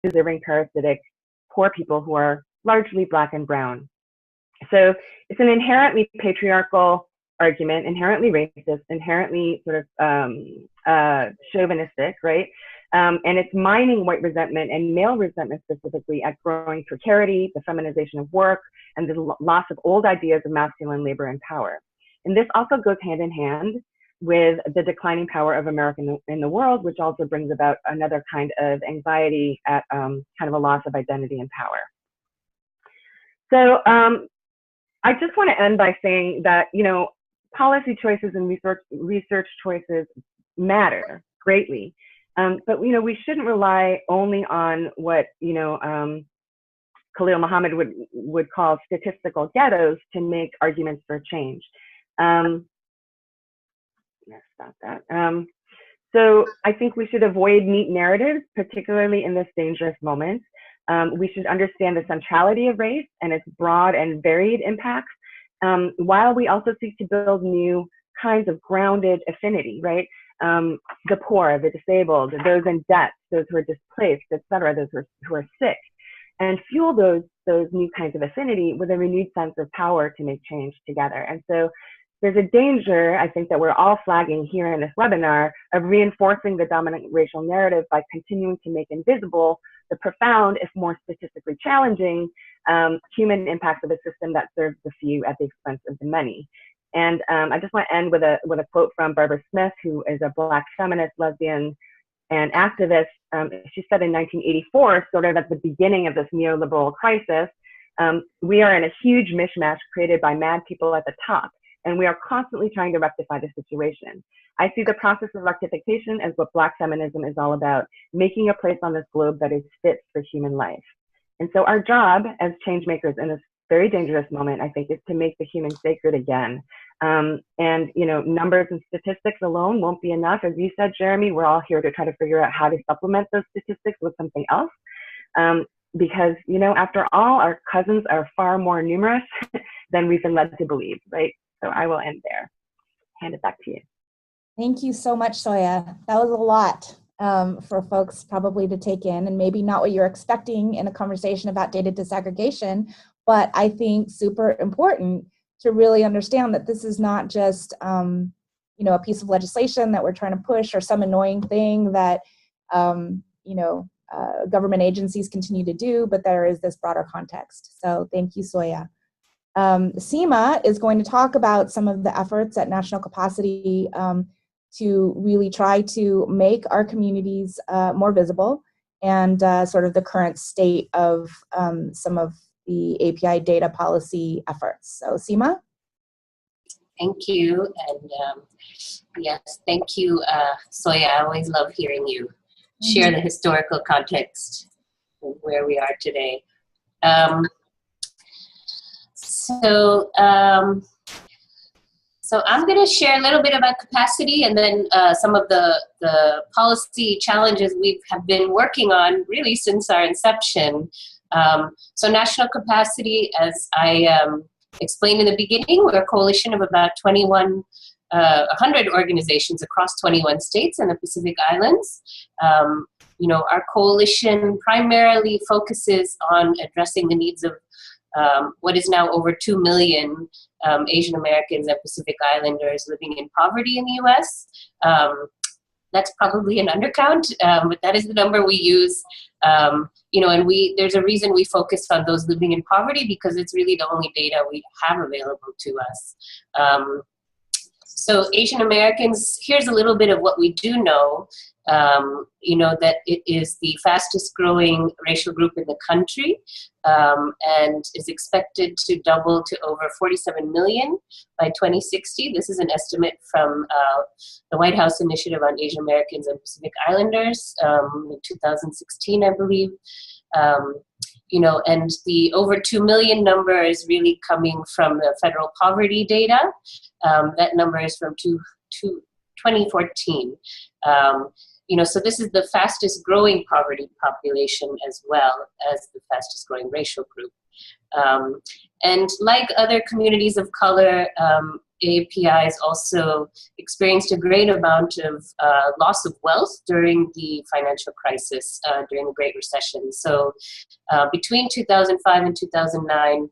deserving, parasitic, poor people who are largely Black and brown. So it's an inherently patriarchal argument, inherently racist, inherently sort of chauvinistic, right? And it's mining white resentment and male resentment specifically at growing precarity, the feminization of work, and the loss of old ideas of masculine labor and power. And this also goes hand in hand with the declining power of America in the world, which also brings about another kind of anxiety at kind of a loss of identity and power. So I just want to end by saying that, you know, policy choices and research choices matter greatly. But, you know, we shouldn't rely only on what, you know, Khalil Muhammad would call statistical ghettos to make arguments for change. Stop that. So I think we should avoid neat narratives, particularly in this dangerous moment. We should understand the centrality of race and its broad and varied impacts, while we also seek to build new kinds of grounded affinity, right? The poor, the disabled, those in debt, those who are displaced, et cetera, those who are sick, and fuel those new kinds of affinity with a renewed sense of power to make change together. And so there's a danger, I think, that we're all flagging here in this webinar of reinforcing the dominant racial narrative by continuing to make invisible the profound, if more statistically challenging, human impacts of a system that serves the few at the expense of the many. And I just want to end with a quote from Barbara Smith, who is a Black feminist, lesbian, and activist. She said in 1984, sort of at the beginning of this neoliberal crisis, we are in a huge mishmash created by mad people at the top, and we are constantly trying to rectify the situation. I see the process of rectification as what Black feminism is all about, making a place on this globe that is fit for human life. And so our job as change makers in this very dangerous moment, I think, is to make the human sacred again. And, you know, numbers and statistics alone won't be enough. As you said, Jeremie, we're all here to try to figure out how to supplement those statistics with something else. Because, you know, after all, our cousins are far more numerous than we've been led to believe, right? So I will end there. Hand it back to you. Thank you so much, Soya. That was a lot for folks probably to take in, and maybe not what you're expecting in a conversation about data disaggregation, but I think super important to really understand that this is not just you know, a piece of legislation that we're trying to push or some annoying thing that you know, government agencies continue to do, but there is this broader context. So thank you, Soya. Seema is going to talk about some of the efforts at National Capacity to really try to make our communities more visible, and sort of the current state of some of the API data policy efforts. So Seema? Thank you, and yes, thank you, Soya. I always love hearing you share the historical context of where we are today. So I'm going to share a little bit about capacity, and then some of the policy challenges we have been working on really since our inception. So National Capacity, as I explained in the beginning, we're a coalition of about 100 organizations across 21 states and the Pacific Islands. You know, our coalition primarily focuses on addressing the needs of what is now over 2 million Asian Americans and Pacific Islanders living in poverty in the U.S. That's probably an undercount, but that is the number we use. You know, and there's a reason we focus on those living in poverty, because it's really the only data we have available to us. So Asian Americans, here's a little bit of what we do know. You know, that it is the fastest growing racial group in the country, and is expected to double to over 47 million by 2060. This is an estimate from the White House Initiative on Asian Americans and Pacific Islanders in 2016, I believe. You know, and the over 2 million number is really coming from the federal poverty data. That number is from 2014. You know, so this is the fastest growing poverty population as well as the fastest growing racial group. And like other communities of color, AAPIs also experienced a great amount of loss of wealth during the financial crisis, during the Great Recession. So between 2005 and 2009,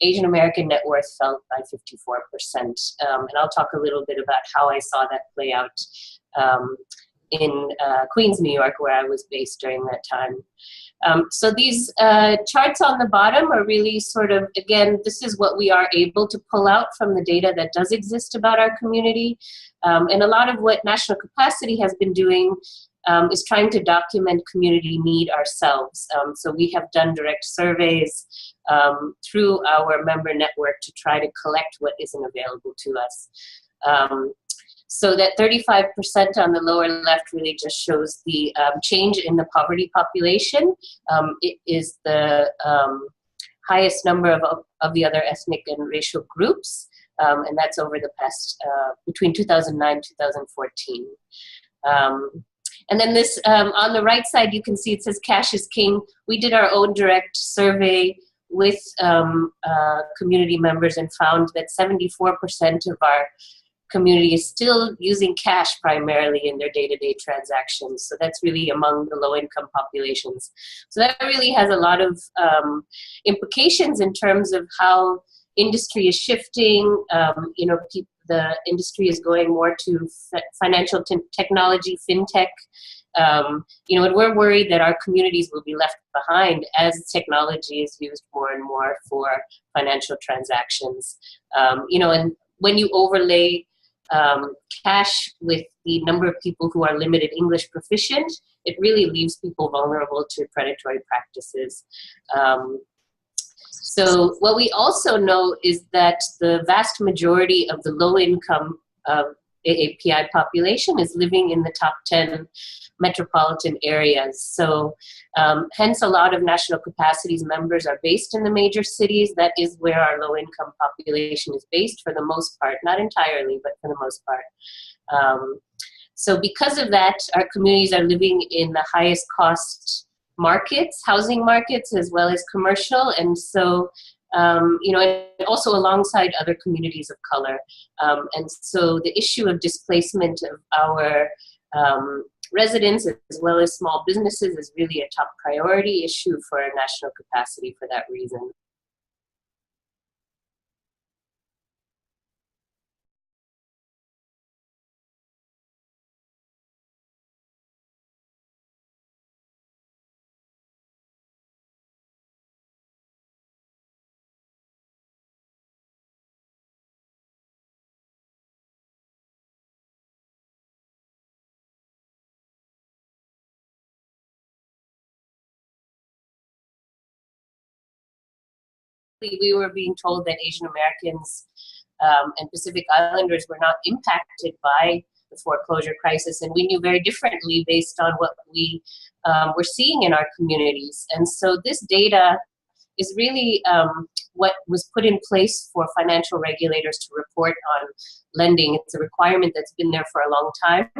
Asian American net worth fell by 54%. And I'll talk a little bit about how I saw that play out in Queens, New York, where I was based during that time. So these charts on the bottom are really sort of, again, this is what we are able to pull out from the data that does exist about our community. And a lot of what National Capacity has been doing is trying to document community need ourselves. So we have done direct surveys through our member network to try to collect what isn't available to us. So that 35% on the lower left really just shows the change in the poverty population. It is the highest number of the other ethnic and racial groups, and that's over the past, between 2009 and 2014. And then this, on the right side, you can see it says cash is king. We did our own direct survey with community members and found that 74% of our community is still using cash primarily in their day-to-day transactions. So that's really among the low-income populations. So that really has a lot of implications in terms of how industry is shifting. You know, the industry is going more to financial technology, fintech. You know, and we're worried that our communities will be left behind as technology is used more and more for financial transactions. You know, and when you overlay cash with the number of people who are limited English proficient, it really leaves people vulnerable to predatory practices. So what we also know is that the vast majority of the low-income AAPI population is living in the top 10 metropolitan areas. So hence a lot of National Capacity's members are based in the major cities. That is where our low-income population is based for the most part, not entirely, but for the most part. So because of that, our communities are living in the highest cost markets, housing markets, as well as commercial. And so, you know, and also alongside other communities of color. And so the issue of displacement of our residents as well as small businesses is really a top priority issue for our National Capacity for that reason. We were being told that Asian Americans and Pacific Islanders were not impacted by the foreclosure crisis, and we knew very differently based on what we were seeing in our communities. And so this data is really what was put in place for financial regulators to report on lending. It's a requirement that's been there for a long time,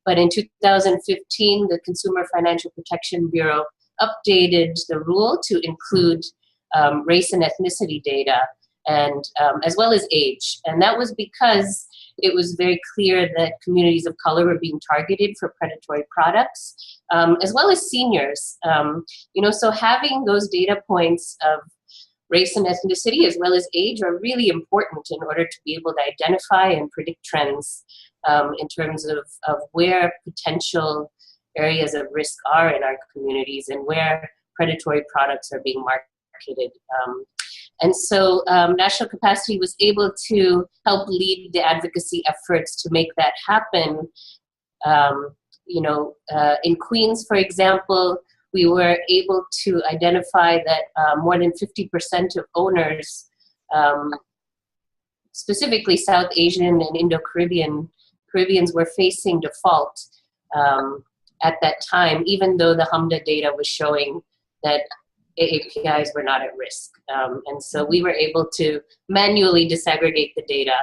but in 2015, the Consumer Financial Protection Bureau updated the rule to include race and ethnicity data, and as well as age. And that was because it was very clear that communities of color were being targeted for predatory products, as well as seniors. You know, so having those data points of race and ethnicity as well as age are really important in order to be able to identify and predict trends in terms of where potential areas of risk are in our communities and where predatory products are being marketed. And so National Capacity was able to help lead the advocacy efforts to make that happen. You know, in Queens, for example, we were able to identify that more than 50% of owners, specifically South Asian and Indo-Caribbeans, were facing default at that time, even though the HMDA data was showing that AAPIs were not at risk. And so we were able to manually disaggregate the data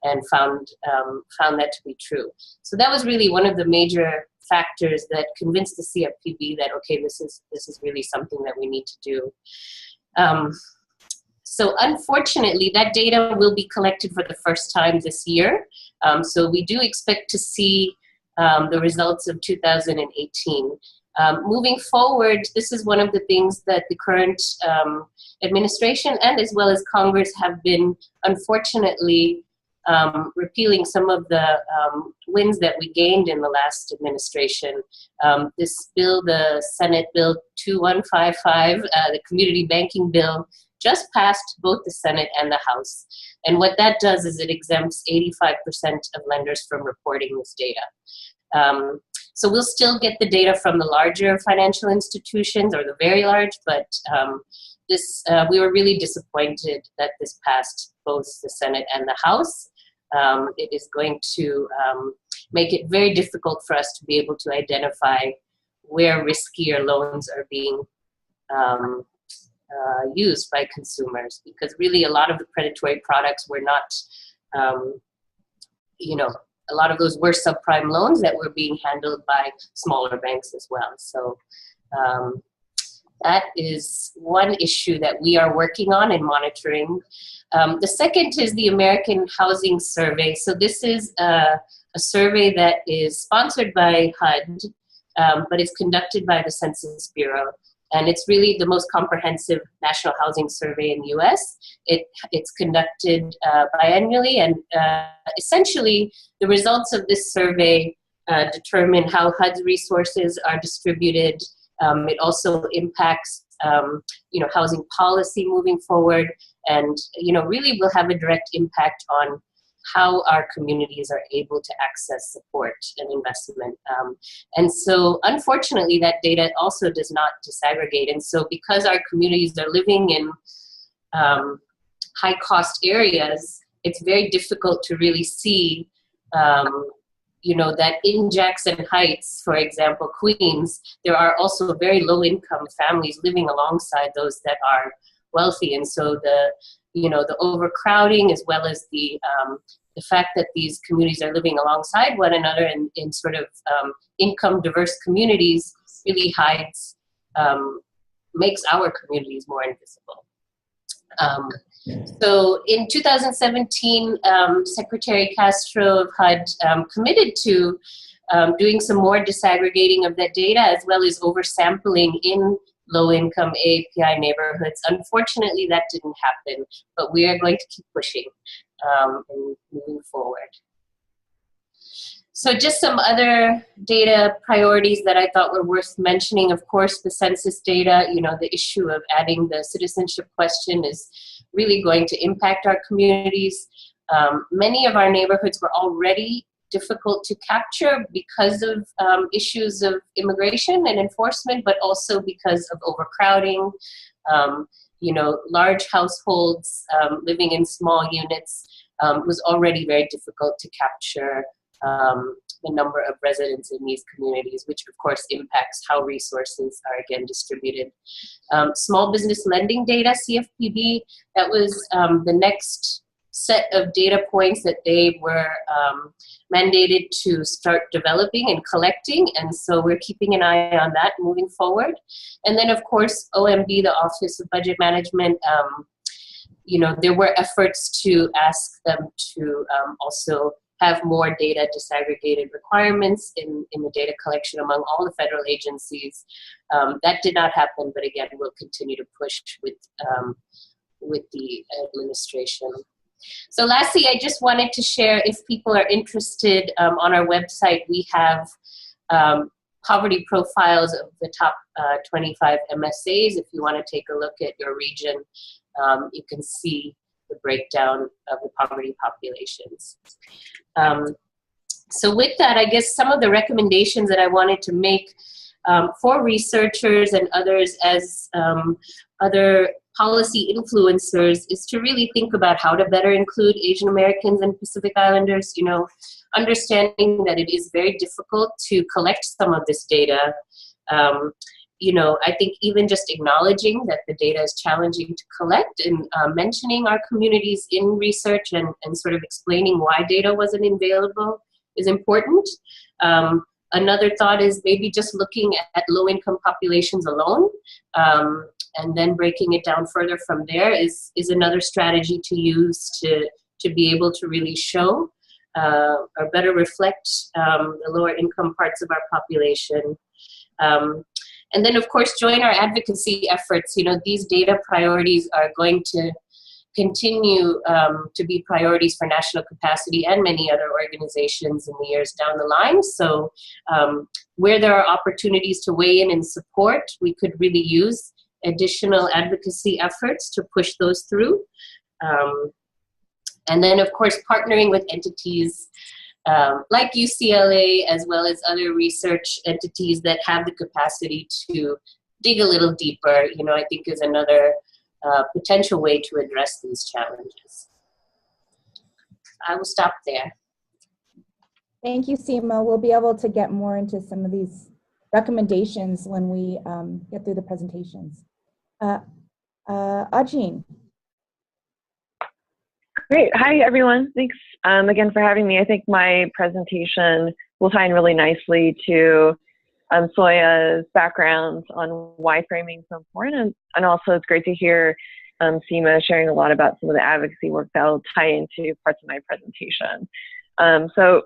and found that to be true. So that was really one of the major factors that convinced the CFPB that, okay, this is really something that we need to do. So unfortunately, that data will be collected for the first time this year. So we do expect to see the results of 2018. Moving forward, this is one of the things that the current administration and as well as Congress have been, unfortunately, repealing some of the wins that we gained in the last administration. This bill, the Senate Bill 2155, the Community Banking Bill, just passed both the Senate and the House. And what that does is it exempts 85% of lenders from reporting this data. So we'll still get the data from the larger financial institutions or the very large, but we were really disappointed that this passed both the Senate and the House. It is going to make it very difficult for us to be able to identify where riskier loans are being used by consumers, because really a lot of the predatory products were not, a lot of those were subprime loans that were being handled by smaller banks as well. So that is one issue that we are working on and monitoring. The second is the American Housing Survey. So this is a survey that is sponsored by HUD, but it's conducted by the Census Bureau. And it's really the most comprehensive national housing survey in the US. It's conducted biannually, and essentially the results of this survey determine how HUD's resources are distributed. It also impacts housing policy moving forward, and really will have a direct impact on how our communities are able to access support and investment. And so unfortunately that data also does not disaggregate. And so because our communities are living in high cost areas, it's very difficult to really see that in Jackson Heights, for example, Queens, there are also very low income families living alongside those that are wealthy. And so the overcrowding, as well as the fact that these communities are living alongside one another in sort of income diverse communities really makes our communities more invisible. So in 2017, Secretary Castro of HUD committed to doing some more disaggregating of that data, as well as oversampling in low-income AAPI neighborhoods. Unfortunately, that didn't happen, but we are going to keep pushing and moving forward. So just some other data priorities that I thought were worth mentioning. Of course, the census data, the issue of adding the citizenship question is really going to impact our communities. Many of our neighborhoods were already difficult to capture because of issues of immigration and enforcement, but also because of overcrowding. Large households living in small units was already very difficult to capture the number of residents in these communities, which of course impacts how resources are again distributed. Small business lending data, CFPB, that was the next set of data points that they were mandated to start developing and collecting, and so we're keeping an eye on that moving forward. And then of course OMB, the Office of Budget Management, there were efforts to ask them to also have more data disaggregated requirements in the data collection among all the federal agencies. That did not happen, but again, we'll continue to push with the administration. So lastly, I just wanted to share, if people are interested, on our website, we have poverty profiles of the top 25 MSAs. If you want to take a look at your region, you can see the breakdown of the poverty populations. So with that, I guess some of the recommendations that I wanted to make for researchers and others as other policy influencers is to really think about how to better include Asian Americans and Pacific Islanders, understanding that it is very difficult to collect some of this data. I think even just acknowledging that the data is challenging to collect and mentioning our communities in research and sort of explaining why data wasn't available is important. Another thought is maybe just looking at low-income populations alone. and then breaking it down further from there is another strategy to use to be able to really show or better reflect the lower income parts of our population. And then, of course, join our advocacy efforts. You know, these data priorities are going to continue to be priorities for national capacity and many other organizations in the years down the line. So where there are opportunities to weigh in and support, we could really use additional advocacy efforts to push those through. And then, of course, partnering with entities like UCLA, as well as other research entities that have the capacity to dig a little deeper, you know, I think is another potential way to address these challenges. I will stop there. Thank you, Seema. We'll be able to get more into some of these recommendations when we get through the presentations. Aujean. Great. Hi, everyone. Thanks again for having me. I think my presentation will tie in really nicely to Soya's background on why framing is so important. And also it's great to hear Seema sharing a lot about some of the advocacy work that will tie into parts of my presentation. So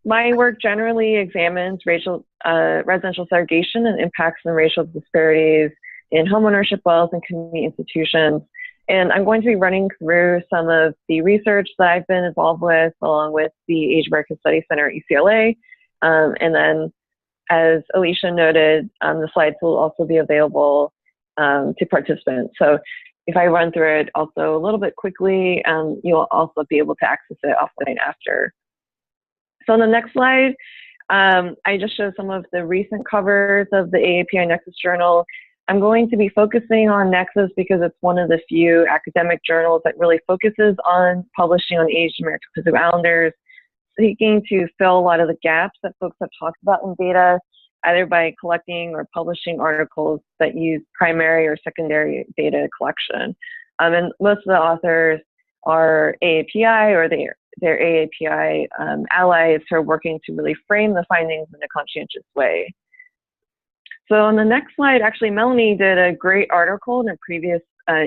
my work generally examines residential segregation and impacts on racial disparities in homeownership, wealth, and community institutions. And I'm going to be running through some of the research that I've been involved with, along with the Asian American Studies Center at UCLA. And then, as Alicia noted, the slides will also be available to participants. So if I run through it also a little bit quickly, you'll also be able to access it offline after. So on the next slide, I just show some of the recent covers of the AAPI Nexus Journal. I'm going to be focusing on Nexus because it's one of the few academic journals that really focuses on publishing on Asian American Pacific Islanders, seeking to fill a lot of the gaps that folks have talked about in data, either by collecting or publishing articles that use primary or secondary data collection. And most of the authors are AAPI or their AAPI allies who are working to really frame the findings in a conscientious way. So on the next slide, actually, Melanie did a great article in a previous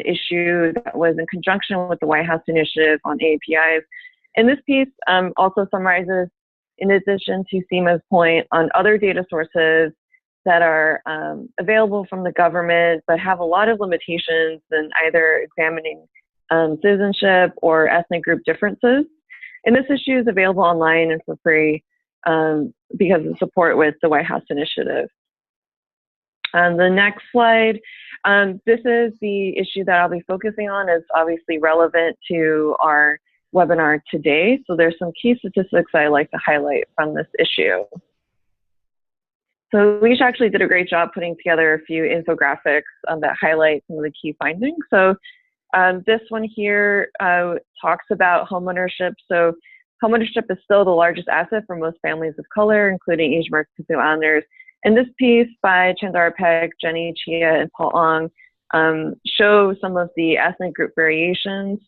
issue that was in conjunction with the White House Initiative on AAPIs. And this piece also summarizes, in addition to Seema's point, on other data sources that are available from the government, but have a lot of limitations in either examining citizenship or ethnic group differences. And this issue is available online and for free because of support with the White House Initiative. The next slide, this is the issue that I'll be focusing on. It's obviously relevant to our webinar today. So there's some key statistics I'd like to highlight from this issue. So Alicia actually did a great job putting together a few infographics that highlight some of the key findings. So this one here talks about homeownership. So homeownership is still the largest asset for most families of color, including Asian American Pacific Islanders. And this piece by Chandara Peck, Jenny Chia, and Paul Ong show some of the ethnic group variations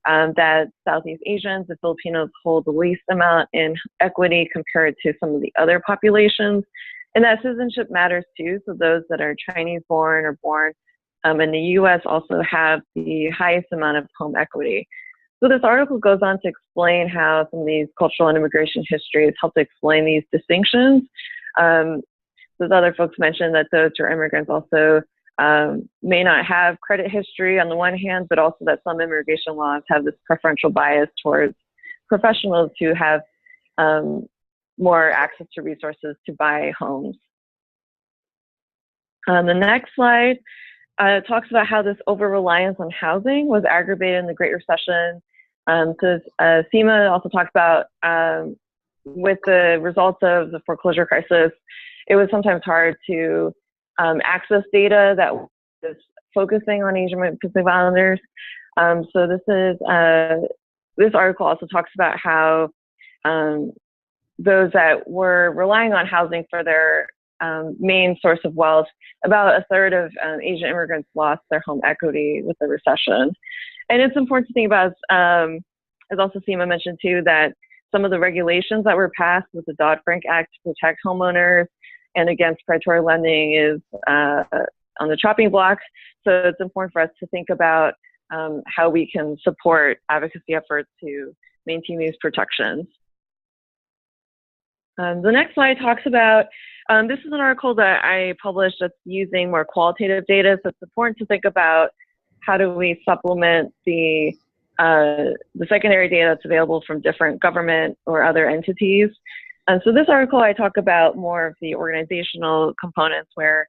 that Southeast Asians and Filipinos hold the least amount in equity compared to some of the other populations. And that citizenship matters too. So those that are Chinese born or born in the US also have the highest amount of home equity. So this article goes on to explain how some of these cultural and immigration histories help to explain these distinctions. Those other folks mentioned that those who are immigrants also may not have credit history on the one hand, but also that some immigration laws have this preferential bias towards professionals who have more access to resources to buy homes. The next slide talks about how this over-reliance on housing was aggravated in the Great Recession. So Seema also talked about with the results of the foreclosure crisis, it was sometimes hard to access data that was focusing on Asian Pacific Islanders. So this article also talks about how those that were relying on housing for their main source of wealth, about a third of Asian immigrants lost their home equity with the recession. And it's important to think about, as also Seema mentioned too, that some of the regulations that were passed with the Dodd-Frank Act to protect homeowners and against predatory lending is on the chopping block. so it's important for us to think about how we can support advocacy efforts to maintain these protections. The next slide talks about, this is an article that I published that's using more qualitative data, so it's important to think about how do we supplement the secondary data that's available from different government or other entities. So this article, I talk about more of the organizational components where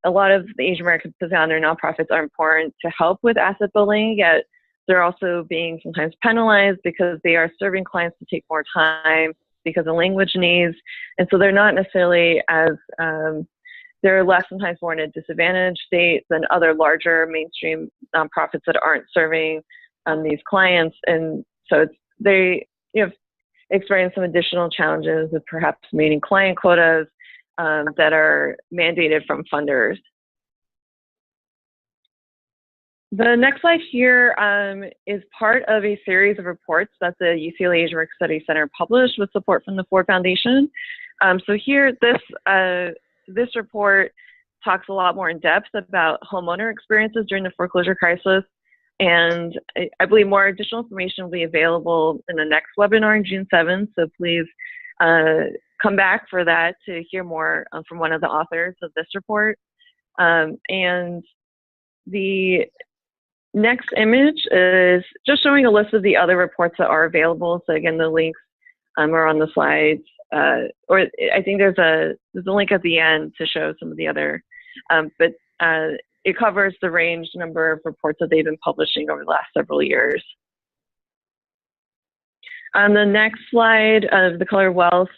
a lot of the Asian American Pacific Islander nonprofits are important to help with asset building, yet they're also being sometimes penalized because they are serving clients to take more time because of language needs. And so they're not necessarily as, they're less sometimes more in a disadvantaged state than other larger mainstream nonprofits that aren't serving these clients. And so they experience some additional challenges with perhaps meeting client quotas that are mandated from funders. The next slide here is part of a series of reports that the UCLA Asian Work Studies Center published with support from the Ford Foundation. So here, this report talks a lot more in depth about homeowner experiences during the foreclosure crisis. And I believe more additional information will be available in the next webinar on June 7th. So please come back for that to hear more from one of the authors of this report. And the next image is just showing a list of the other reports that are available. So again, the links are on the slides. Or I think there's a link at the end to show some of the other, but it covers the range number of reports that they've been publishing over the last several years. On the next slide of the Color Wealth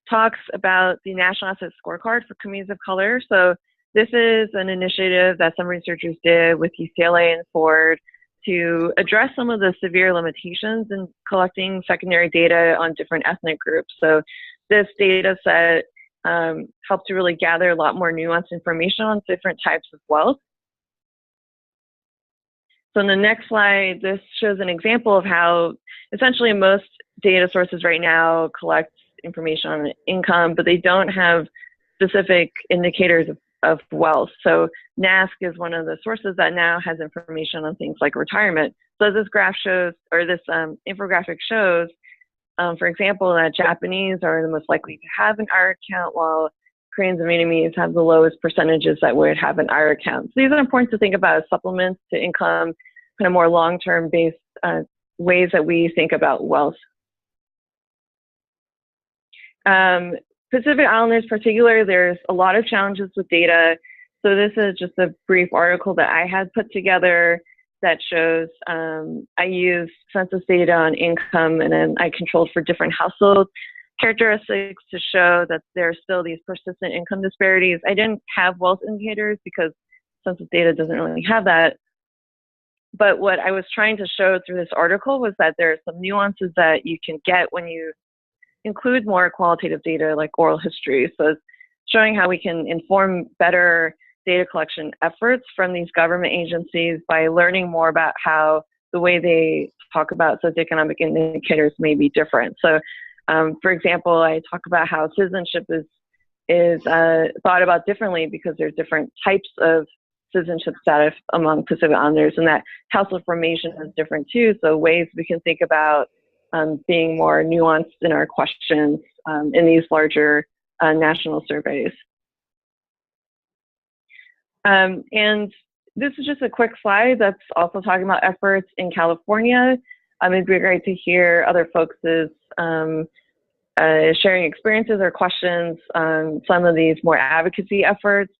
talks about the National Asset Scorecard for Communities of Color. So this is an initiative that some researchers did with UCLA and Ford to address some of the severe limitations in collecting secondary data on different ethnic groups. So this data set helped to really gather a lot more nuanced information on different types of wealth. So in the next slide, this shows an example of how essentially most data sources right now collect information on income, but they don't have specific indicators of wealth. So NASC is one of the sources that now has information on things like retirement. So this graph shows, or this infographic shows, for example, that Japanese are the most likely to have an IRA account, while Koreans and Vietnamese have the lowest percentages that would have an IRA account. So these are important to think about as supplements to income, kind of more long-term based ways that we think about wealth. Pacific Islanders in particular, there's a lot of challenges with data. So this is just a brief article that I had put together that shows, I used census data on income, and then I controlled for different household characteristics to show that there are still these persistent income disparities. I didn't have wealth indicators because census data doesn't really have that. But what I was trying to show through this article was that there are some nuances that you can get when you include more qualitative data like oral history. So it's showing how we can inform better data collection efforts from these government agencies by learning more about how the way they talk about socioeconomic indicators may be different. So for example, I talk about how citizenship is thought about differently because there's different types of citizenship status among Pacific Islanders, and that household formation is different too. So ways we can think about being more nuanced in our questions in these larger national surveys. And this is just a quick slide that's also talking about efforts in California. It'd be great to hear other folks' sharing experiences or questions on some of these more advocacy efforts.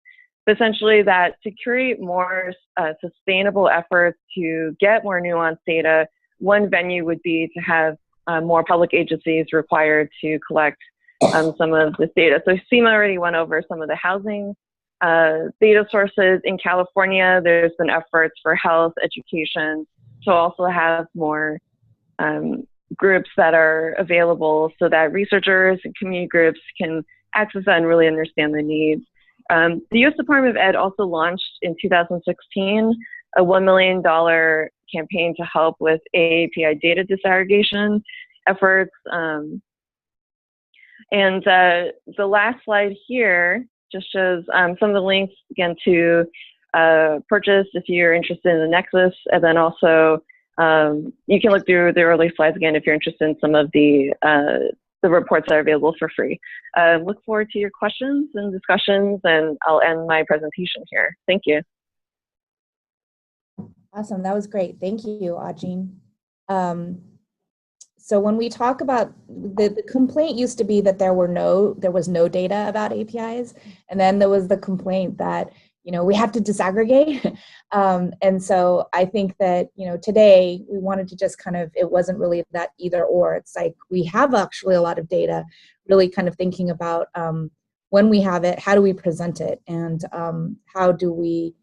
Essentially, that to create more sustainable efforts to get more nuanced data, one venue would be to have more public agencies required to collect some of this data. So Seema already went over some of the housing data sources. In California, there's been efforts for health, education, to also have more groups that are available so that researchers and community groups can access that and really understand the needs. The U.S. Department of Ed also launched in 2016 a $1 million campaign to help with AAPI data disaggregation efforts. And the last slide here just shows some of the links, again, to purchase if you're interested in the Nexus. And then also, you can look through the early slides again if you're interested in some of the reports that are available for free. Look forward to your questions and discussions, and I'll end my presentation here. Thank you. Awesome, that was great. Thank you, Aujean. So when we talk about the complaint used to be that there was no data about APIs, and then there was the complaint that we have to disaggregate. And so I think that today we wanted to just it wasn't really that either or. It's like we have actually a lot of data, really kind of thinking about when we have it, how do we present it, and how do we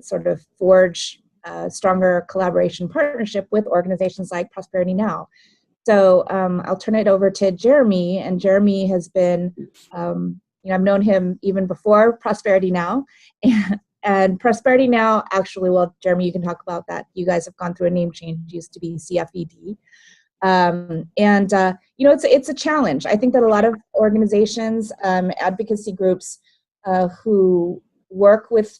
sort of forge stronger collaboration partnership with organizations like Prosperity Now. So I'll turn it over to Jeremie, and Jeremie has been, I've known him even before Prosperity Now, and Prosperity Now actually, well, Jeremie, you can talk about that. You guys have gone through a name change, it used to be CFED. It's a challenge. I think that a lot of organizations, advocacy groups who worked with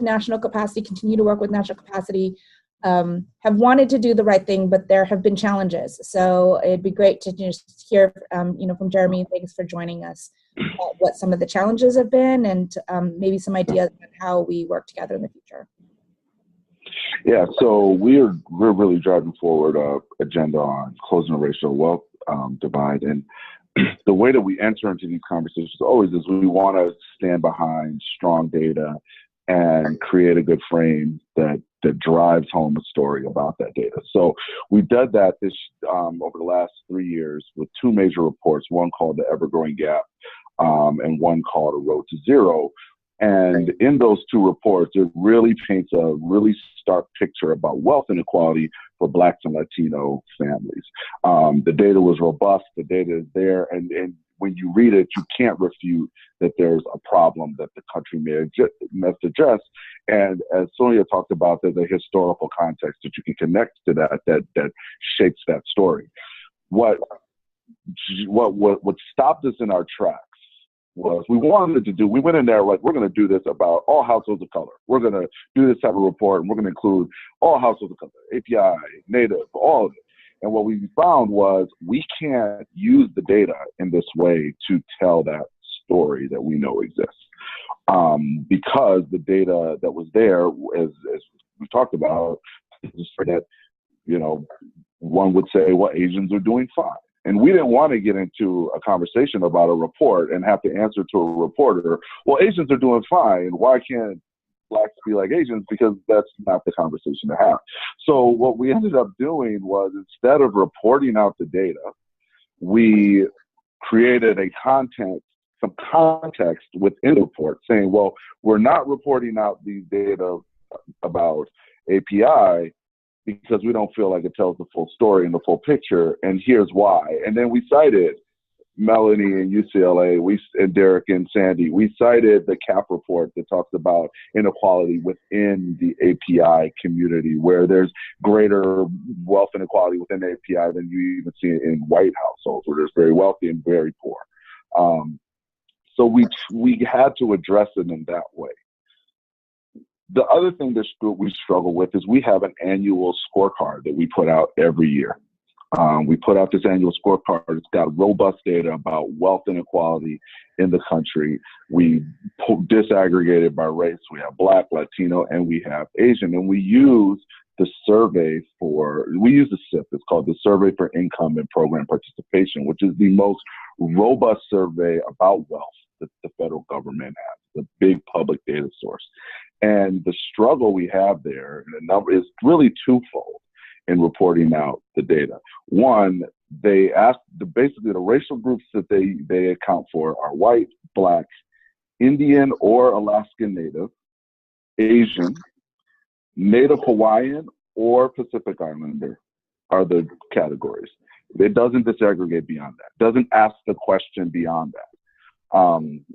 national capacity, continue to work with national capacity, have wanted to do the right thing, but there have been challenges. So it'd be great to just hear, from Jeremie. Thanks for joining us. What some of the challenges have been, and maybe some ideas on how we work together in the future. Yeah, so we're really driving forward an agenda on closing the racial wealth divide, and the way that we enter into these conversations always is we want to stand behind strong data and create a good frame that drives home a story about that data. So we did that over the last 3 years with two major reports, one called The Ever-Growing Gap and one called A Road to Zero. And in those two reports, it really paints a really stark picture about wealth inequality for Blacks and Latino families. The data was robust, the data is there, and when you read it, you can't refute that there's a problem that the country must address. And as Sonia talked about, there's a historical context that you can connect to that shapes that story. What stopped us in our tracks was we went in there like, we're going to do this about all households of color. We're going to do this type of report, and we're going to include all households of color, API, Native, all of it. And what we found was we can't use the data in this way to tell that story that we know exists. Because the data that was there, as we talked about, is for that, one would say, well, Asians are doing fine. And we didn't want to get into a conversation about a report and have to answer to a reporter, well, Asians are doing fine. Why can't Blacks be like Asians? Because that's not the conversation to have. So what we ended up doing was, instead of reporting out the data, we created some context within the report saying, well, we're not reporting out these data about API because we don't feel like it tells the full story and the full picture, and here's why. And then we cited Melanie and UCLA, and Derek and Sandy. We cited the CAP report that talks about inequality within the API community, where there's greater wealth inequality within the API than you even see in white households, where there's very wealthy and very poor. So we had to address it in that way. The other thing that we struggle with is we have an annual scorecard that we put out every year. We put out this annual scorecard. It's got robust data about wealth inequality in the country. We disaggregated by race. We have Black, Latino, and we have Asian. And we use the SIP. It's called the Survey for Income and Program Participation, which is the most robust survey about wealth that the federal government has, the big public data source. And the struggle we have there, and the number is really twofold in reporting out the data. One, they asked basically the racial groups that they account for are white, Black, Indian or Alaskan Native, Asian, Native Hawaiian, or Pacific Islander are the categories. It doesn't disaggregate beyond that. It doesn't ask the question beyond that.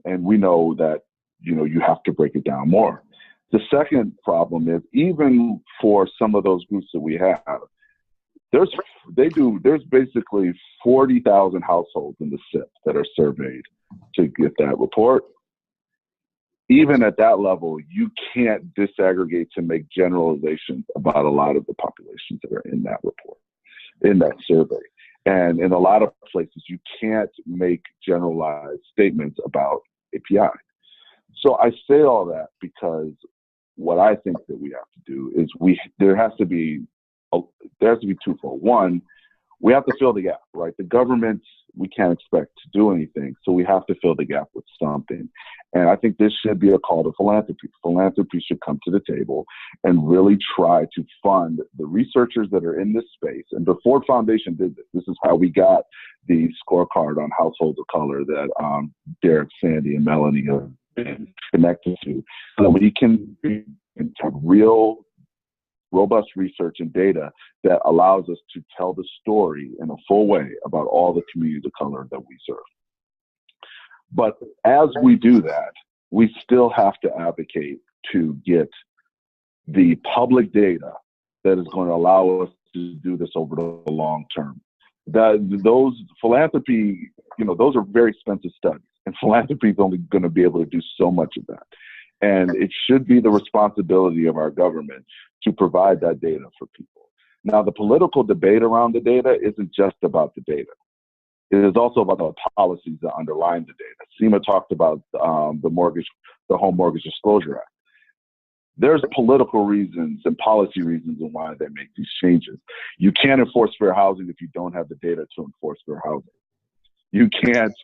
And we know that, you have to break it down more. The second problem is, even for some of those groups that we have, there's basically 40,000 households in the SIP that are surveyed to get that report. even at that level, you can't disaggregate to make generalizations about a lot of the populations that are in that report, in that survey. And in a lot of places, you can't make generalized statements about API. So I say all that because what I think that we have to do is there has to be twofold. One, we have to fill the gap, right? The government, we can't expect to do anything, so we have to fill the gap with something. And I think this should be a call to philanthropy. Philanthropy should come to the table and really try to fund the researchers that are in this space. And the Ford Foundation did this. This is how we got the scorecard on households of color that Derek, Sandy, and Melanie have been connected to, so that we can have real robust research and data that allows us to tell the story in a full way about all the communities of color that we serve. But as we do that, we still have to advocate to get the public data that is going to allow us to do this over the long term. Those philanthropy, those are very expensive studies, and philanthropy is only going to be able to do so much of that. And it should be the responsibility of our government to provide that data for people. Now, the political debate around the data isn't just about the data. It is also about the policies that underlie the data. Seema talked about the Home Mortgage Disclosure Act. There's political reasons and policy reasons on why they make these changes. You can't enforce fair housing if you don't have the data to enforce fair housing. You can't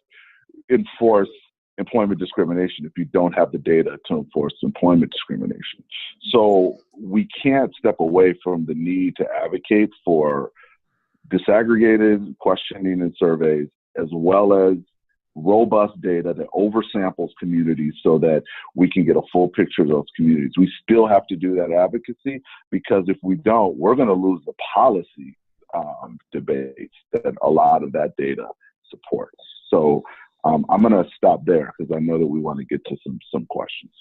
enforce employment discrimination if you don't have the data to enforce employment discrimination. So we can't step away from the need to advocate for disaggregated questioning and surveys, as well as robust data that oversamples communities so that we can get a full picture of those communities. We still have to do that advocacy, because if we don't, we're going to lose the policy debates that a lot of that data supports. So I'm going to stop there because I know that we want to get to some questions.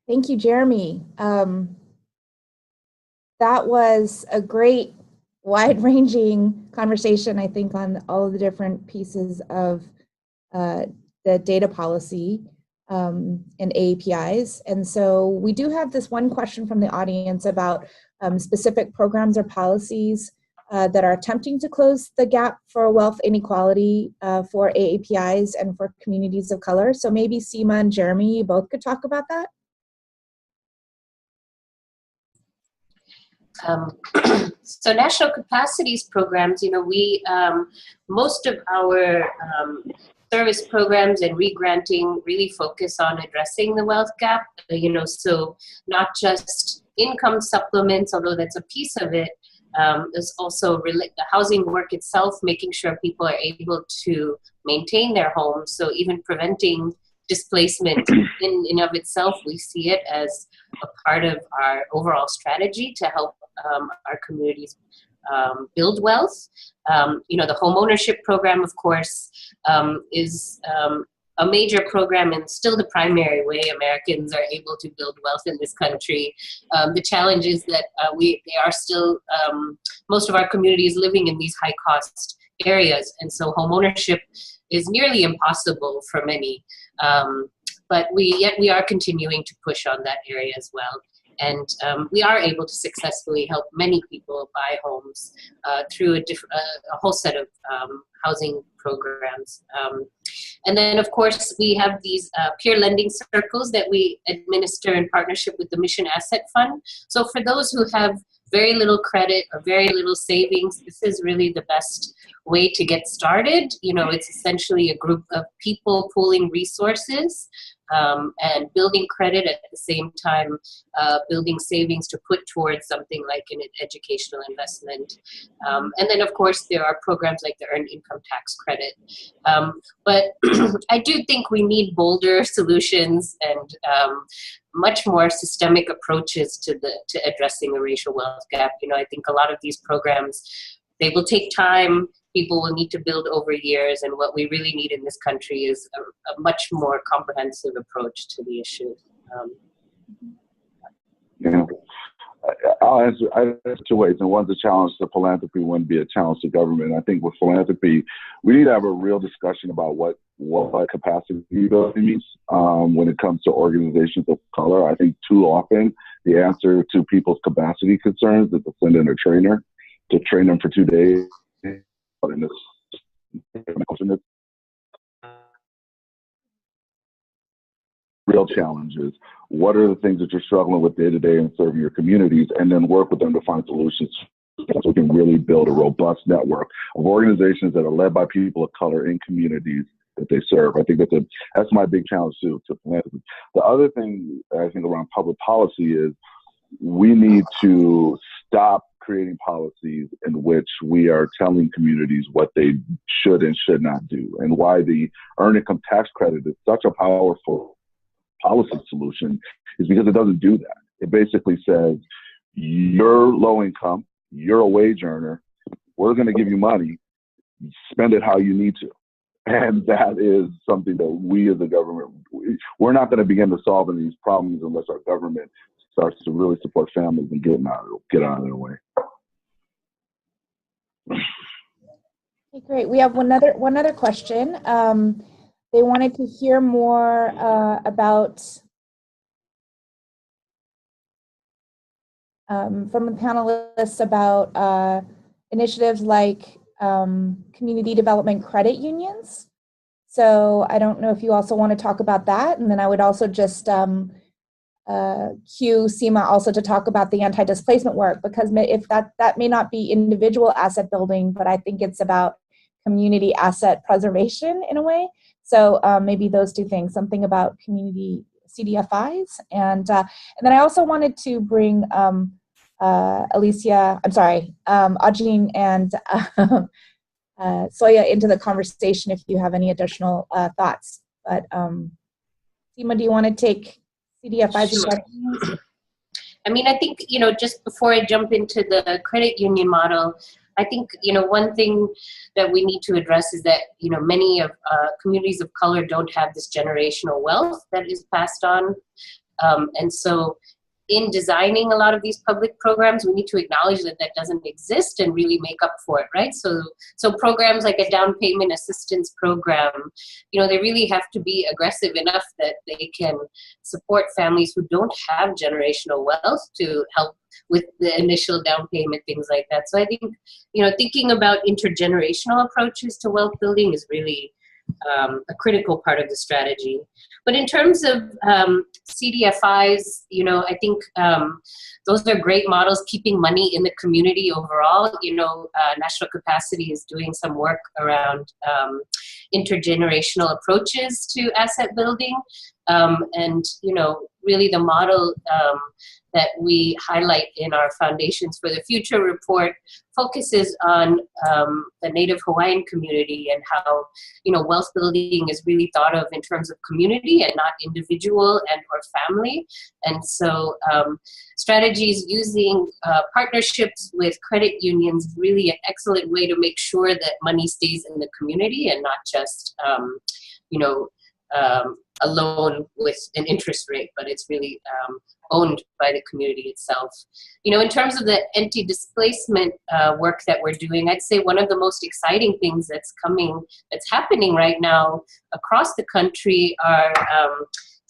Thank you, Jeremie. That was a great, wide-ranging conversation, I think, on all of the different pieces of the data policy and AAPIs. And so we do have this one question from the audience about specific programs or policies that are attempting to close the gap for wealth inequality for AAPIs and for communities of color. So maybe Seema and Jeremie, you both could talk about that. So national capacities programs, we, most of our service programs and re-granting really focus on addressing the wealth gap, so not just income supplements, although that's a piece of it. There's also the housing work itself, making sure people are able to maintain their homes. So even preventing displacement in and of itself, we see it as a part of our overall strategy to help our communities build wealth. The home ownership program, of course, is a major program and still the primary way Americans are able to build wealth in this country. The challenge is that they are still, most of our communities living in these high-cost areas, and so home ownership is nearly impossible for many. But we are continuing to push on that area as well. And we are able to successfully help many people buy homes through a whole set of housing programs. And then, of course, we have these peer lending circles that we administer in partnership with the Mission Asset Fund. So for those who have very little credit or very little savings, this is really the best way to get started. It's essentially a group of people pooling resources and building credit at the same time, building savings to put towards something like an educational investment. And then, of course, there are programs like the Earned Income Tax Credit. But I do think we need bolder solutions and much more systemic approaches to addressing the racial wealth gap. I think a lot of these programs, they will take time. People will need to build over years, and what we really need in this country is a much more comprehensive approach to the issue. Yeah, I'll answer two ways, and one's a challenge to philanthropy, one be a challenge to government. I think with philanthropy, we need to have a real discussion about what capacity building means when it comes to organizations of color. I think too often the answer to people's capacity concerns is to send in a trainer to train them for 2 days. And this real challenges. What are the things that you're struggling with day to day in serving your communities, and then work with them to find solutions so we can really build a robust network of organizations that are led by people of color in communities that they serve. I think that's my big challenge to philanthropy. The other thing I think around public policy is we need to stop creating policies in which we are telling communities what they should and should not do, and why the earned income tax credit is such a powerful policy solution is because it doesn't do that. It basically says, you're low income, you're a wage earner, we're going to give you money, spend it how you need to. And that is something that we as a government, we're not going to begin to solve any of these problems unless our government starts to really support families and get out of their way. Okay, great. We have one other question. They wanted to hear more about, from the panelists, about initiatives like community development credit unions. So I don't know if you also want to talk about that. And then I would also just cue Seema also to talk about the anti-displacement work, because if that may not be individual asset building, but I think it's about community asset preservation in a way. So maybe those two things, something about community CDFIs. And then I also wanted to bring Aujean and Soya into the conversation if you have any additional thoughts. But Seema, do you want to take CDFIs? Sure. I mean, I think, just before I jump into the credit union model, I think, one thing that we need to address is that, many of communities of color don't have this generational wealth that is passed on. And so in designing a lot of these public programs, we need to acknowledge that that doesn't exist and really make up for it, right? So programs like a down payment assistance program, they really have to be aggressive enough that they can support families who don't have generational wealth to help with the initial down payment, things like that. So I think, thinking about intergenerational approaches to wealth building is really a critical part of the strategy. But in terms of CDFIs, I think those are great models, keeping money in the community overall. National Capacity is doing some work around intergenerational approaches to asset building. And, really the model that we highlight in our Foundations for the Future report focuses on the Native Hawaiian community and how, wealth building is really thought of in terms of community and not individual and or family. And so strategies using partnerships with credit unions is really an excellent way to make sure that money stays in the community and not just, a loan with an interest rate, but it's really owned by the community itself. In terms of the anti-displacement work that we're doing, I'd say one of the most exciting things that's happening right now across the country are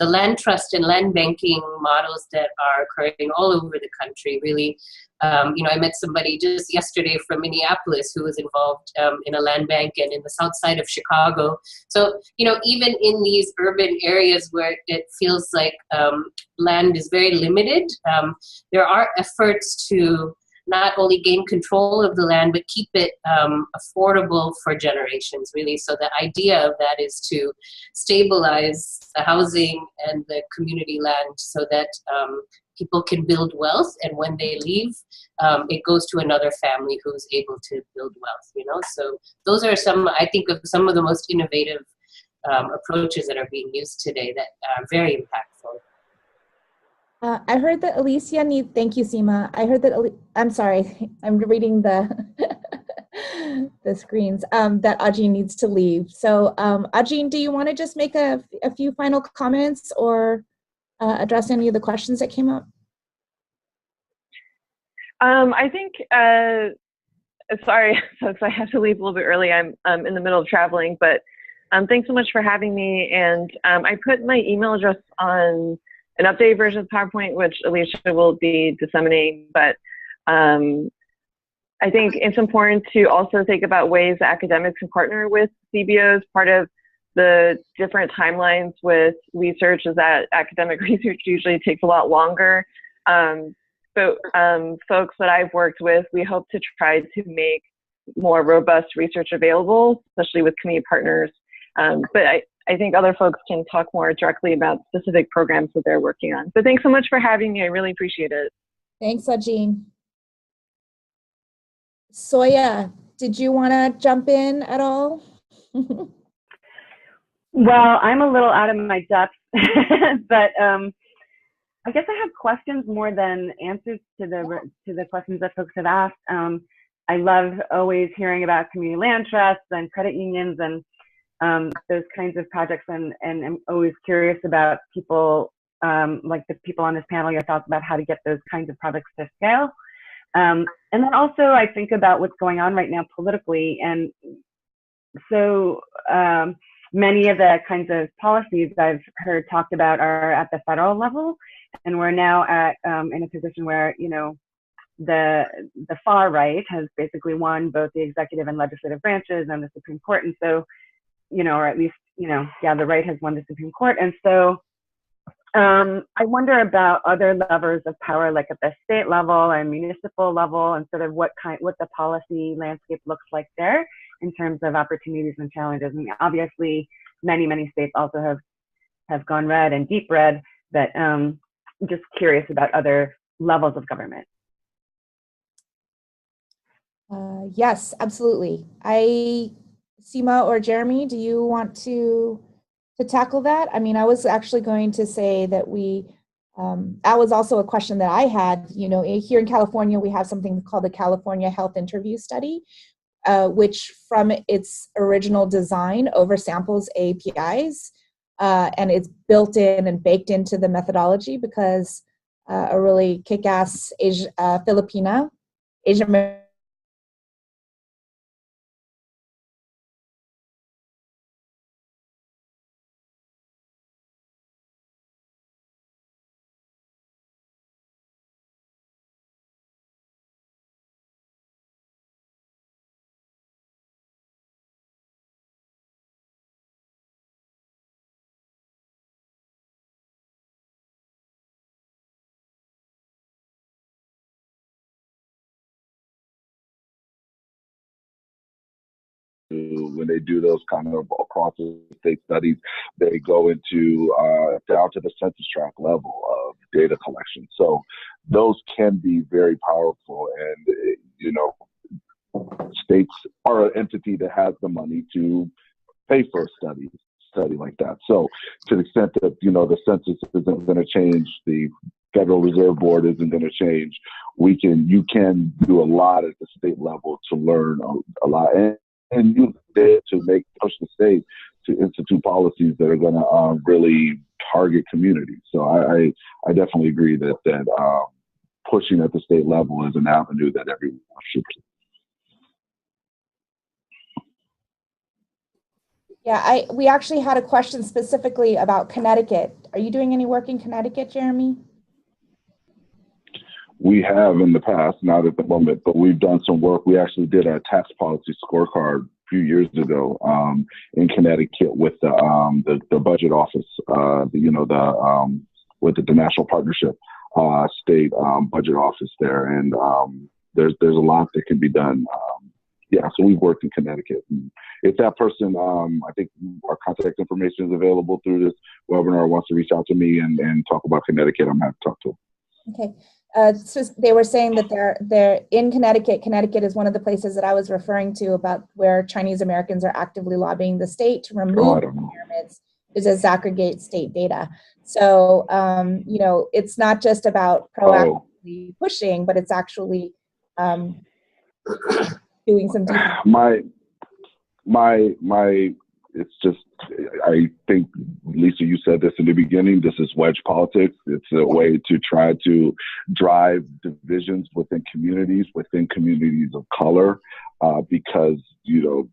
the land trust and land banking models that are occurring all over the country, really. I met somebody just yesterday from Minneapolis who was involved in a land bank and in the south side of Chicago. So, even in these urban areas where it feels like land is very limited, there are efforts to not only gain control of the land, but keep it affordable for generations, really. So the idea of that is to stabilize the housing and the community land so that people can build wealth, and when they leave, it goes to another family who's able to build wealth, So those are some of the most innovative approaches that are being used today that are very impactful. I heard that Alicia needs, thank you, Seema. I heard that, I'm sorry, I'm reading the the screens, that Aujean needs to leave. So Aujean, do you want to just make a few final comments or address any of the questions that came up? I think, sorry, folks, I have to leave a little bit early. I'm in the middle of traveling, but thanks so much for having me. And I put my email address on an updated version of PowerPoint, which Alicia will be disseminating. But I think it's important to also think about ways that academics can partner with CBOs. Part of the different timelines with research is that academic research usually takes a lot longer. But folks that I've worked with, we hope to try to make more robust research available, especially with community partners. But I think other folks can talk more directly about specific programs that they're working on. So thanks so much for having me. I really appreciate it. Thanks, Aujean. Soya, did you want to jump in at all? Well, I'm a little out of my depth, but I guess I have questions more than answers to the questions that folks have asked. I love always hearing about community land trusts and credit unions and those kinds of projects, and I'm always curious about people like the people on this panel, your thoughts about how to get those kinds of projects to scale. And then also I think about what's going on right now politically, and so many of the kinds of policies I've heard talked about are at the federal level, and we're now at in a position where, you know, the far right has basically won both the executive and legislative branches and the Supreme Court, and so, you know, or at least, you know, yeah, the right has won the Supreme Court, and so I wonder about other levers of power, like at the state level and municipal level, and sort of what the policy landscape looks like there in terms of opportunities and challenges. I mean, obviously, many states also have gone red and deep red, but I'm just curious about other levels of government. Yes, absolutely. Seema or Jeremie, do you want to tackle that? I mean, I was actually going to say that that was also a question that I had. You know, here in California, we have something called the California Health Interview Study, which from its original design oversamples AAPIs, and it's built in and baked into the methodology because a really kick-ass Filipina, Asian American when they do those kind of across the state studies, they go into down to the census tract level of data collection. So those can be very powerful, and you know, states are an entity that has the money to pay for a study like that. So to the extent that, you know, the census isn't going to change, the Federal Reserve Board isn't going to change, you can do a lot at the state level to learn a lot, and use it to push the state to institute policies that are going to really target communities. So I definitely agree that pushing at the state level is an avenue that everyone should pursue. Yeah, we actually had a question specifically about Connecticut. Are you doing any work in Connecticut, Jeremie? We have in the past, not at the moment, but we've done some work. We actually did a tax policy scorecard a few years ago in Connecticut with the budget office, with the National Partnership state budget office there, and there's a lot that can be done. Yeah, so we've worked in Connecticut. And if that person, I think our contact information is available through this webinar, wants to reach out to me and talk about Connecticut, I'm happy to talk to them. Okay. So they were saying that they're in Connecticut. Connecticut is one of the places that I was referring to about where Chinese Americans are actively lobbying the state to remove pyramids to disaggregate state data. So, you know, it's not just about proactively pushing, but it's actually doing some deep. My it's just, I think, Lisa, you said this in the beginning, this is wedge politics. It's a way to try to drive divisions within communities of color, because, you know,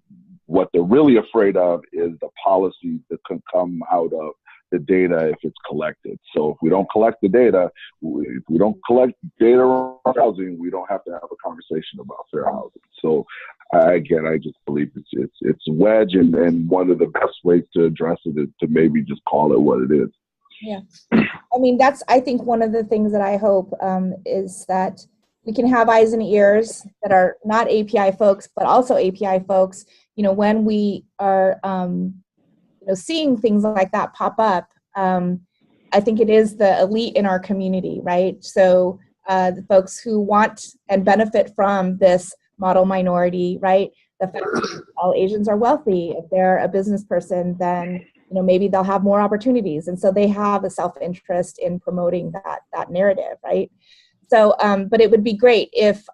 what they're really afraid of is the policies that can come out of the data if it's collected. So if we don't collect the data, if we don't collect data on housing, we don't have to have a conversation about fair housing. So again, I just believe it's wedge, and one of the best ways to address it is to maybe just call it what it is. Yeah, I mean, that's, I think, one of the things that I hope is that we can have eyes and ears that are not API folks, but also API folks, you know, when we are you know, seeing things like that pop up. I think it is the elite in our community, right? So the folks who want and benefit from this model minority, right? The fact that all Asians are wealthy. If they're a business person, then, you know, maybe they'll have more opportunities. And so they have a self-interest in promoting that narrative, right? So, but it would be great if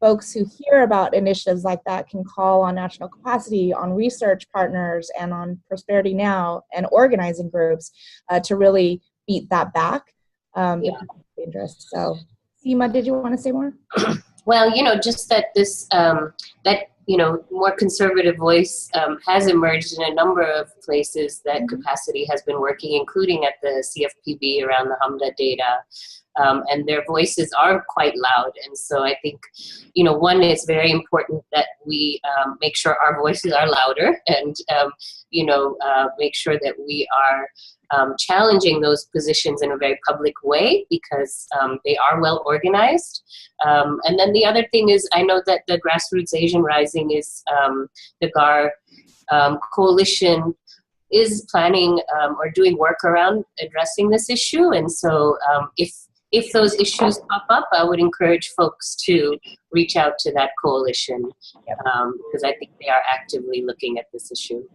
folks who hear about initiatives like that can call on national capacity, on research partners, and on Prosperity Now and organizing groups to really beat that back. It's dangerous. So, Seema, did you want to say more? Well, you know, just that this, that, you know, more conservative voice has emerged in a number of places that Capacity has been working, including at the CFPB around the HMDA data. And their voices are quite loud. And so I think, you know, one, it's very important that we make sure our voices are louder and, you know, make sure that we are challenging those positions in a very public way, because they are well organized. And then the other thing is, I know that the Grassroots Asian Rising is the GAR coalition is planning or doing work around addressing this issue. And so if those issues pop up, I would encourage folks to reach out to that coalition, because I think they are actively looking at this issue.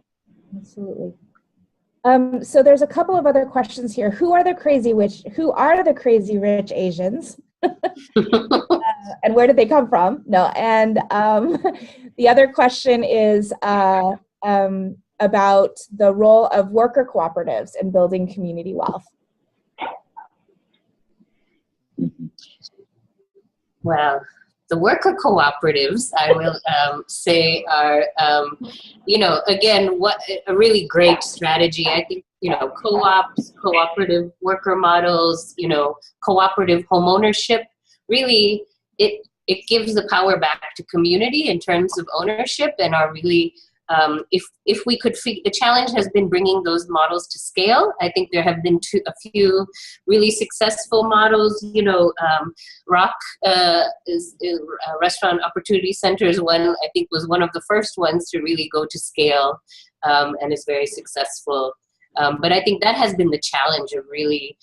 Absolutely. So there's a couple of other questions here. Who are the crazy rich Asians? And where did they come from? No. And the other question is about the role of worker cooperatives in building community wealth. Well, the worker cooperatives, I will say, are, you know, again, what a really great strategy. I think, you know, co-ops, cooperative worker models, you know, cooperative homeownership, really, it gives the power back to community in terms of ownership, and are really, if we could, the challenge has been bringing those models to scale. I think there have been a few really successful models. You know, Rock is Restaurant Opportunity Center is one, I think, was one of the first ones to really go to scale, and is very successful. But I think that has been the challenge of really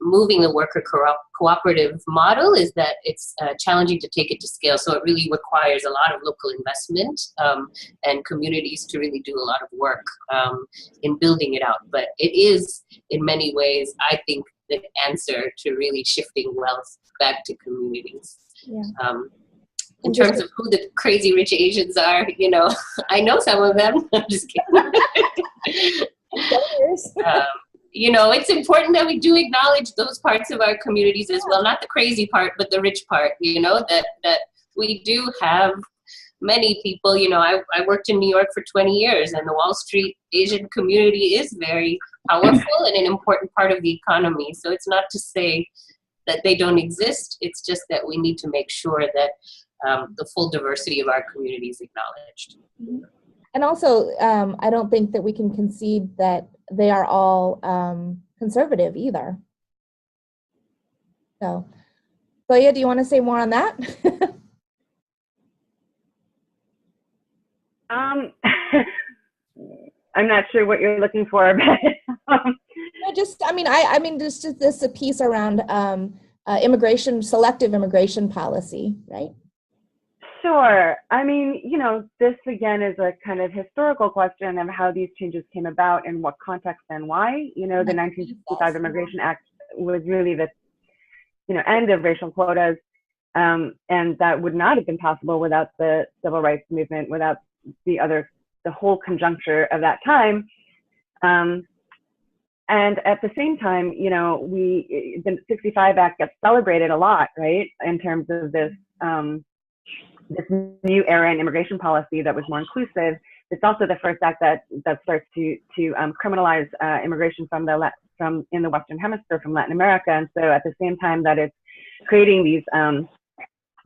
moving the worker cooperative model, is that it's challenging to take it to scale. So it really requires a lot of local investment and communities to really do a lot of work in building it out. But it is, in many ways, I think, the answer to really shifting wealth back to communities. Yeah. In terms of who the crazy rich Asians are, you know, I know some of them. I'm just kidding. You know, it's important that we do acknowledge those parts of our communities as well, not the crazy part, but the rich part, you know, that we do have many people. You know, I worked in New York for 20 years, and the Wall Street Asian community is very powerful and an important part of the economy. So it's not to say that they don't exist. It's just that we need to make sure that the full diversity of our community is acknowledged. And also, I don't think that we can concede that they are all conservative either. So, Soya, do you want to say more on that? I'm not sure what you're looking for, but no, just, I mean, just this a piece around selective immigration policy, right? Sure. I mean, you know, this again is a kind of historical question of how these changes came about and what context and why. You know, the 1965 Immigration Act was really the, you know, end of racial quotas, and that would not have been possible without the civil rights movement, without the other the whole conjuncture of that time. And at the same time, you know, the 65 Act gets celebrated a lot, right, in terms of this this new era in immigration policy that was more inclusive. It's also the first act that starts to criminalize immigration from in the Western Hemisphere, from Latin America. And so at the same time that it's creating these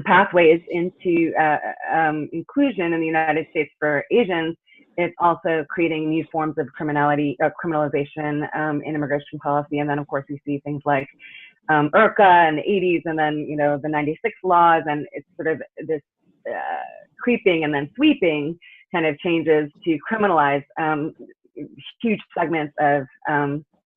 pathways into inclusion in the United States for Asians, it's also creating new forms of criminalization in immigration policy. And then, of course, we see things like IRCA in the 80s, and then, you know, the 96 laws, and it's sort of this creeping and then sweeping kind of changes to criminalize huge segments of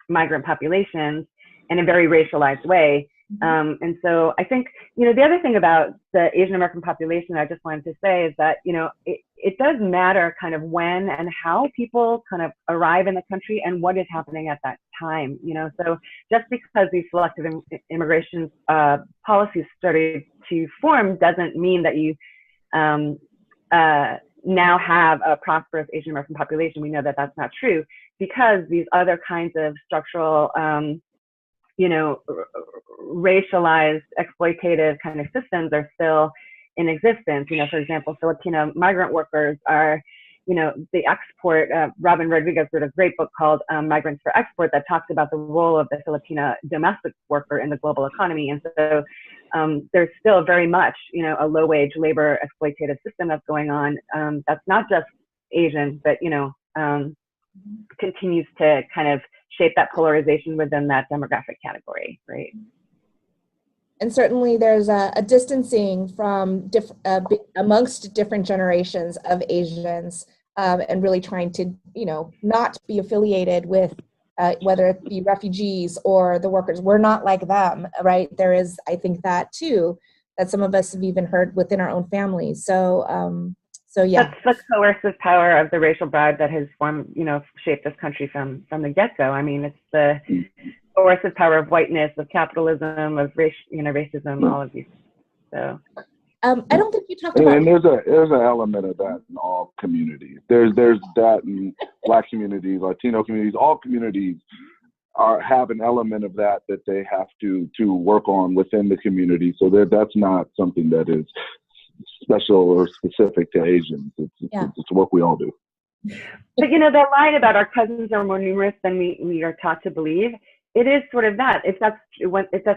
migrant populations in a very racialized way. And so I think, you know, the other thing about the Asian American population I just wanted to say is that, you know, it does matter kind of when and how people kind of arrive in the country and what is happening at that time, you know. So just because these selective immigration policies started to form doesn't mean that you now have a prosperous Asian American population. We know that that's not true, because these other kinds of structural you know, racialized, exploitative kind of systems are still in existence. You know, for example, Filipino migrant workers are, you know, the export. Robin Rodriguez wrote a great book called Migrants for Export that talks about the role of the Filipino domestic worker in the global economy. And so there's still very much, you know, a low-wage labor exploitative system that's going on. That's not just Asian, but, you know, continues to kind of shape that polarization within that demographic category, right? And certainly there's a distancing from amongst different generations of Asians, and really trying to, you know, not be affiliated with whether it be refugees or the workers. We're not like them, right? There is, I think, that too, that some of us have even heard within our own families. So yeah. That's the coercive power of the racial bribe that has formed, you know, shaped this country from the get-go. I mean, it's the coercive power of whiteness, of capitalism, of race, you know, racism, all of these. So I don't think you talked about. And there's an element of that in all communities. There's that in Black communities, Latino communities. All communities have an element of that they have to work on within the community. So that's not something that is special or specific to Asians. It's work we all do. But, you know, that line about our cousins are more numerous than we are taught to believe, it is sort of that. If that's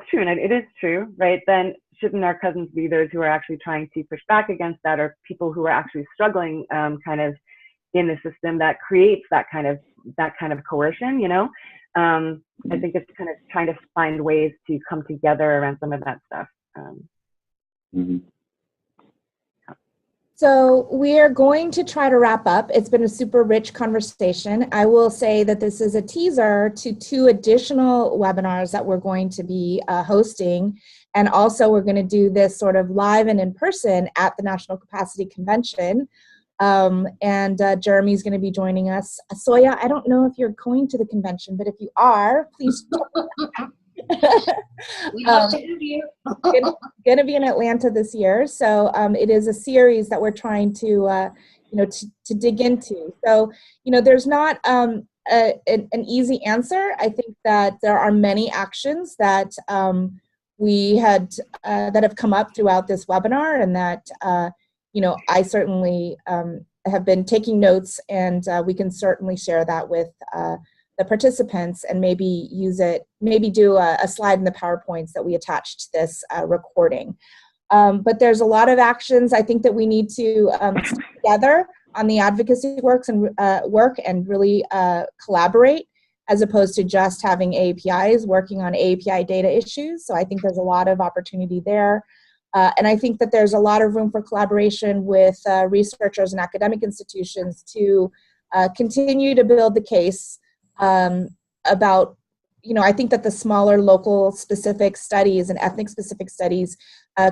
true, and it is true, right, then shouldn't our cousins be those who are actually trying to push back against that, or people who are actually struggling kind of in the system that creates that kind of coercion, you know? I think it's kind of trying to find ways to come together around some of that stuff. So we are going to try to wrap up. It's been a super rich conversation. I will say that this is a teaser to 2 additional webinars that we're going to be hosting. And also we're going to do this sort of live and in person at the National Capacity Convention. Jeremie's going to be joining us. Soya, I don't know if you're going to the convention, but if you are, please. We'd love to have you. Going to be in Atlanta this year, so it is a series that we're trying to, you know, to dig into. So, you know, there's not an easy answer. I think that there are many actions that we had that have come up throughout this webinar, and that you know, I certainly have been taking notes, and we can certainly share that with the participants, and maybe do a slide in the PowerPoints that we attached to this recording. But there's a lot of actions I think that we need to stick together on the advocacy work and really collaborate, as opposed to just having AAPIs working on AAPI data issues. So I think there's a lot of opportunity there. And I think that there's a lot of room for collaboration with researchers and academic institutions to continue to build the case about, you know, I think that the smaller local specific studies and ethnic specific studies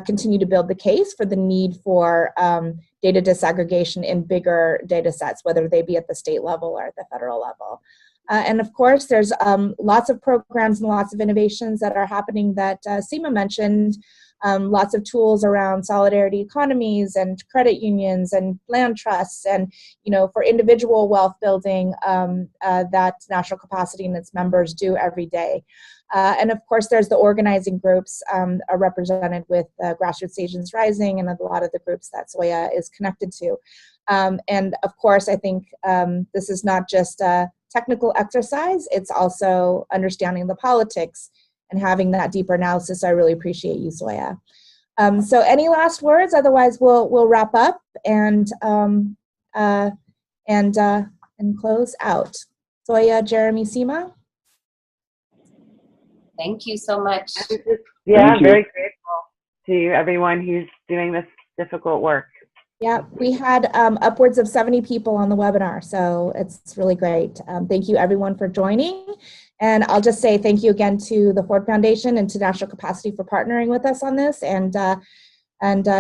continue to build the case for the need for data disaggregation in bigger data sets, whether they be at the state level or at the federal level. And of course, there's lots of programs and lots of innovations that are happening that Seema mentioned lots of tools around solidarity economies and credit unions and land trusts, and for individual wealth building that National Capacity and its members do every day. And of course, there's the organizing groups are represented with Grassroots Asians Rising and a lot of the groups that Soya is connected to. And of course, I think this is not just a technical exercise, it's also understanding the politics and having that deeper analysis. I really appreciate you, Soya. So any last words? Otherwise, we'll wrap up and close out. Soya, Jeremie, Seema? Thank you so much. Yeah, very grateful to everyone who's doing this difficult work. Yeah, we had upwards of 70 people on the webinar, so it's really great. Thank you everyone for joining. And I'll just say thank you again to the Ford Foundation and to National Capacity for partnering with us on this, and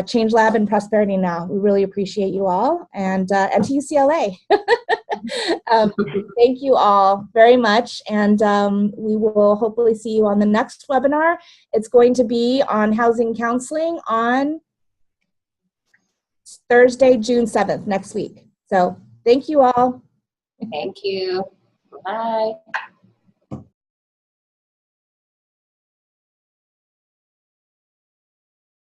Change Lab and Prosperity Now. We really appreciate you all, and to UCLA. Thank you all very much, and we will hopefully see you on the next webinar. It's going to be on housing counseling on Thursday, June 7th, next week. So thank you all. Thank you. Bye.